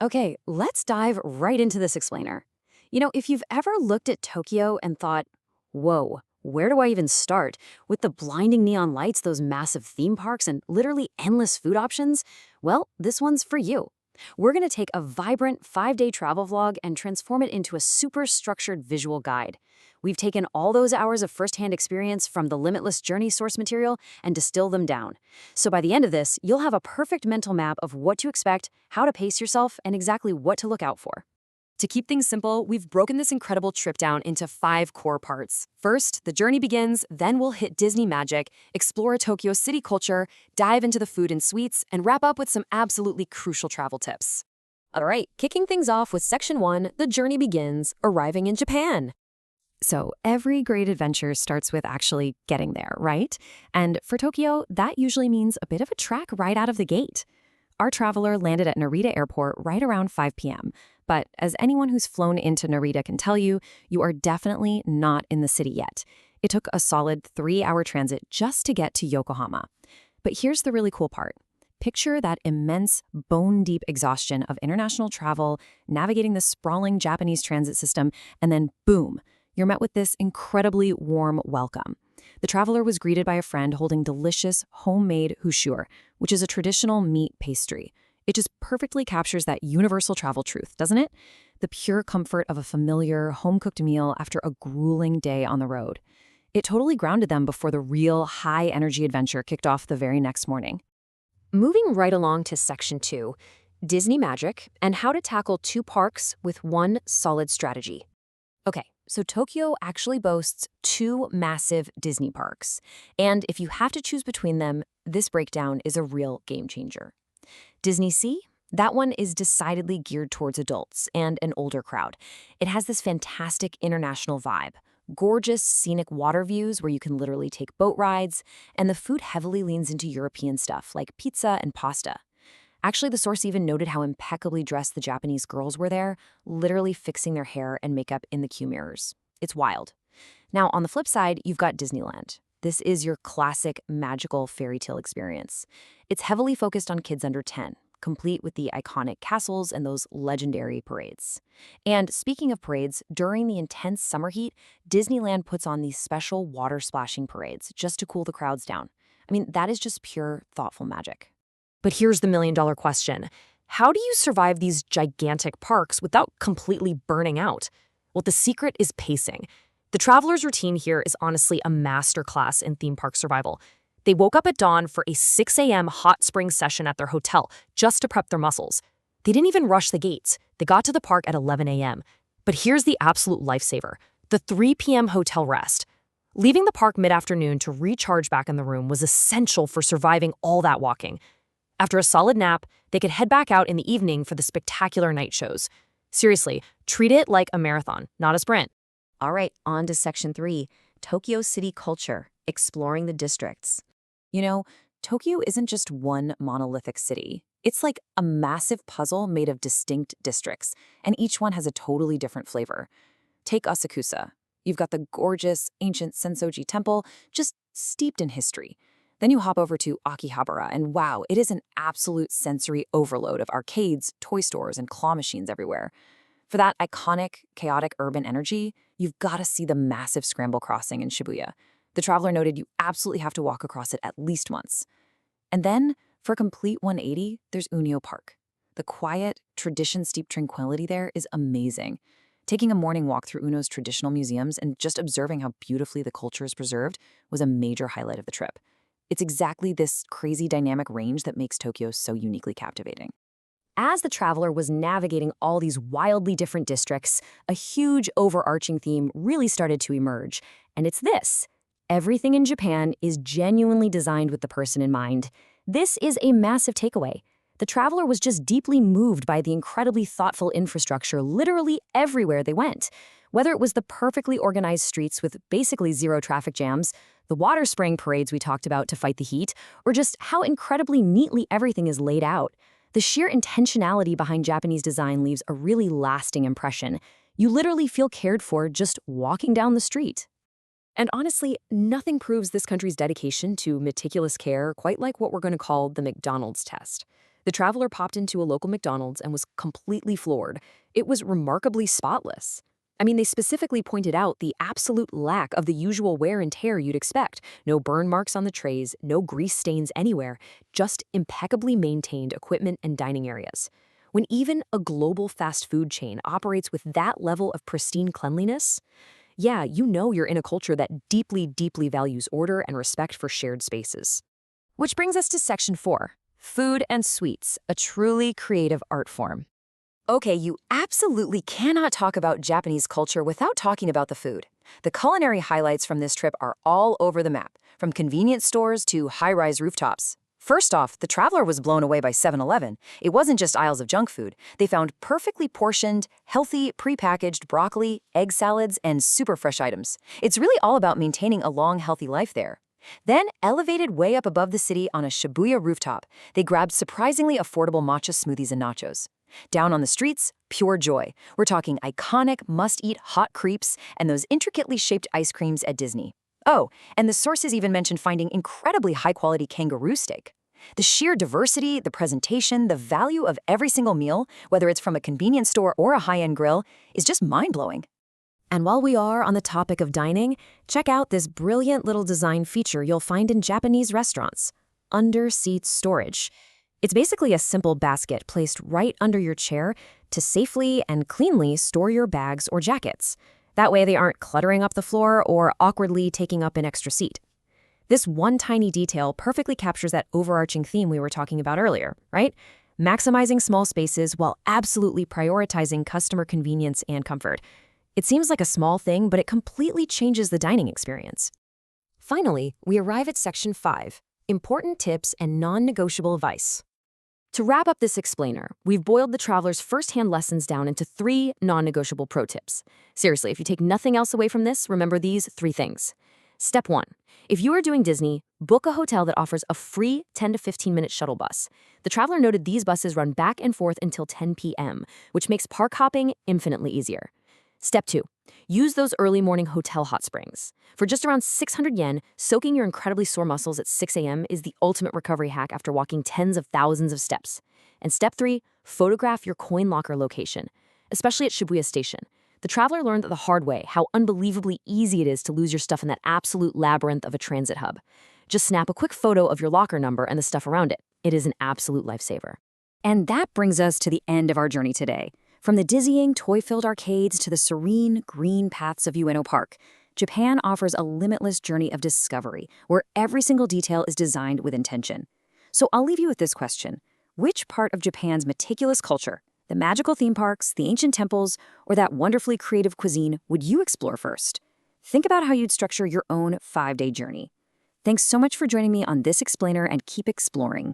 Okay, let's dive right into this explainer. If you've ever looked at Tokyo and thought, whoa, where do I even start? With the blinding neon lights, those massive theme parks, and literally endless food options, well, this one's for you. We're going to take a vibrant 5-day travel vlog and transform it into a super structured visual guide. We've taken all those hours of firsthand experience from the Limitless Journey source material and distilled them down. So by the end of this, you'll have a perfect mental map of what to expect, how to pace yourself, and exactly what to look out for. To keep things simple, we've broken this incredible trip down into 5 core parts. First, the journey begins, then we'll hit Disney magic, explore Tokyo city culture, dive into the food and sweets, and wrap up with some absolutely crucial travel tips. All right, kicking things off with Section 1, the journey begins, arriving in Japan. So every great adventure starts with actually getting there, right? And for Tokyo, that usually means a bit of a trek right out of the gate. Our traveler landed at Narita Airport right around 5 p.m. But as anyone who's flown into Narita can tell you, you are definitely not in the city yet. It took a solid 3-hour transit just to get to Yokohama. But here's the really cool part. Picture that immense, bone-deep exhaustion of international travel, navigating the sprawling Japanese transit system, and then boom, you're met with this incredibly warm welcome. The traveler was greeted by a friend holding delicious homemade hushure, which is a traditional meat pastry. It just perfectly captures that universal travel truth, doesn't it? The pure comfort of a familiar, home-cooked meal after a grueling day on the road. It totally grounded them before the real high-energy adventure kicked off the very next morning. Moving right along to Section 2, Disney Magic and how to tackle 2 parks with one solid strategy. Okay, so Tokyo actually boasts 2 massive Disney parks. And if you have to choose between them, this breakdown is a real game changer. Disney Sea? That one is decidedly geared towards adults and an older crowd. It has this fantastic international vibe, gorgeous scenic water views where you can literally take boat rides, and the food heavily leans into European stuff like pizza and pasta. Actually, the source even noted how impeccably dressed the Japanese girls were there, literally fixing their hair and makeup in the queue mirrors. It's wild. Now, on the flip side, you've got Disneyland. This is your classic magical fairy tale experience. It's heavily focused on kids under 10, complete with the iconic castles and those legendary parades. And speaking of parades, during the intense summer heat, Disneyland puts on these special water splashing parades just to cool the crowds down. I mean, that is just pure, thoughtful magic. But here's the million-dollar question. How do you survive these gigantic parks without completely burning out? Well, the secret is pacing. The traveler's routine here is honestly a masterclass in theme park survival. They woke up at dawn for a 6 a.m. hot spring session at their hotel just to prep their muscles. They didn't even rush the gates. They got to the park at 11 a.m. But here's the absolute lifesaver, the 3 p.m. hotel rest. Leaving the park mid-afternoon to recharge back in the room was essential for surviving all that walking. After a solid nap, they could head back out in the evening for the spectacular night shows. Seriously, treat it like a marathon, not a sprint. All right, on to Section 3, Tokyo city culture, exploring the districts. Tokyo isn't just one monolithic city. It's like a massive puzzle made of distinct districts, and each one has a totally different flavor. Take Asakusa. You've got the gorgeous, ancient Sensoji temple, just steeped in history. Then you hop over to Akihabara, and wow, it is an absolute sensory overload of arcades, toy stores, and claw machines everywhere. For that iconic, chaotic urban energy, you've got to see the massive scramble crossing in Shibuya. The traveler noted you absolutely have to walk across it at least once. And then, for a complete 180, there's Unio Park. The quiet, tradition-steeped tranquility there is amazing. Taking a morning walk through Uno's traditional museums and just observing how beautifully the culture is preserved was a major highlight of the trip. It's exactly this crazy dynamic range that makes Tokyo so uniquely captivating. As the traveler was navigating all these wildly different districts, a huge overarching theme really started to emerge, and it's this. Everything in Japan is genuinely designed with the person in mind. This is a massive takeaway. The traveler was just deeply moved by the incredibly thoughtful infrastructure literally everywhere they went. Whether it was the perfectly organized streets with basically zero traffic jams, the water spraying parades we talked about to fight the heat, or just how incredibly neatly everything is laid out. The sheer intentionality behind Japanese design leaves a really lasting impression. You literally feel cared for just walking down the street. And honestly, nothing proves this country's dedication to meticulous care quite like what we're going to call the McDonald's test. The traveler popped into a local McDonald's and was completely floored. It was remarkably spotless. I mean, they specifically pointed out the absolute lack of the usual wear and tear you'd expect. No burn marks on the trays, no grease stains anywhere, just impeccably maintained equipment and dining areas. When even a global fast food chain operates with that level of pristine cleanliness, yeah, you know you're in a culture that deeply, deeply values order and respect for shared spaces. Which brings us to Section 4, Food and Sweets, a truly creative art form. Okay, you absolutely cannot talk about Japanese culture without talking about the food. The culinary highlights from this trip are all over the map, from convenience stores to high-rise rooftops. First off, the traveler was blown away by 7-Eleven. It wasn't just aisles of junk food. They found perfectly portioned, healthy, pre-packaged broccoli, egg salads, and super fresh items. It's really all about maintaining a long, healthy life there. Then, elevated way up above the city on a Shibuya rooftop, they grabbed surprisingly affordable matcha smoothies and nachos. Down on the streets, pure joy. We're talking iconic, must-eat hot crepes and those intricately shaped ice creams at Disney. Oh, and the sources even mentioned finding incredibly high-quality kangaroo steak. The sheer diversity, the presentation, the value of every single meal, whether it's from a convenience store or a high-end grill, is just mind-blowing. And while we are on the topic of dining, check out this brilliant little design feature you'll find in Japanese restaurants: under-seat storage. It's basically a simple basket placed right under your chair to safely and cleanly store your bags or jackets. That way they aren't cluttering up the floor or awkwardly taking up an extra seat. This one tiny detail perfectly captures that overarching theme we were talking about earlier, right? Maximizing small spaces while absolutely prioritizing customer convenience and comfort. It seems like a small thing, but it completely changes the dining experience. Finally, we arrive at Section 5, Important Tips and Non-Negotiable Advice. To wrap up this explainer, we've boiled the traveler's first-hand lessons down into 3 non-negotiable pro tips. Seriously, if you take nothing else away from this, remember these 3 things. Step 1. If you are doing Disney, book a hotel that offers a free 10 to 15-minute shuttle bus. The traveler noted these buses run back and forth until 10 p.m., which makes park hopping infinitely easier. Step 2. Use those early morning hotel hot springs. For just around 600 yen, soaking your incredibly sore muscles at 6 a.m. is the ultimate recovery hack after walking tens of thousands of steps. And Step 3. Photograph your coin locker location, especially at Shibuya Station. The traveler learned the hard way how unbelievably easy it is to lose your stuff in that absolute labyrinth of a transit hub. Just snap a quick photo of your locker number and the stuff around it. It is an absolute lifesaver. And that brings us to the end of our journey today. From the dizzying, toy-filled arcades to the serene, green paths of Ueno Park, Japan offers a limitless journey of discovery where every single detail is designed with intention. So I'll leave you with this question. Which part of Japan's meticulous culture, the magical theme parks, the ancient temples, or that wonderfully creative cuisine would you explore first? Think about how you'd structure your own 5-day journey. Thanks so much for joining me on this explainer, and keep exploring.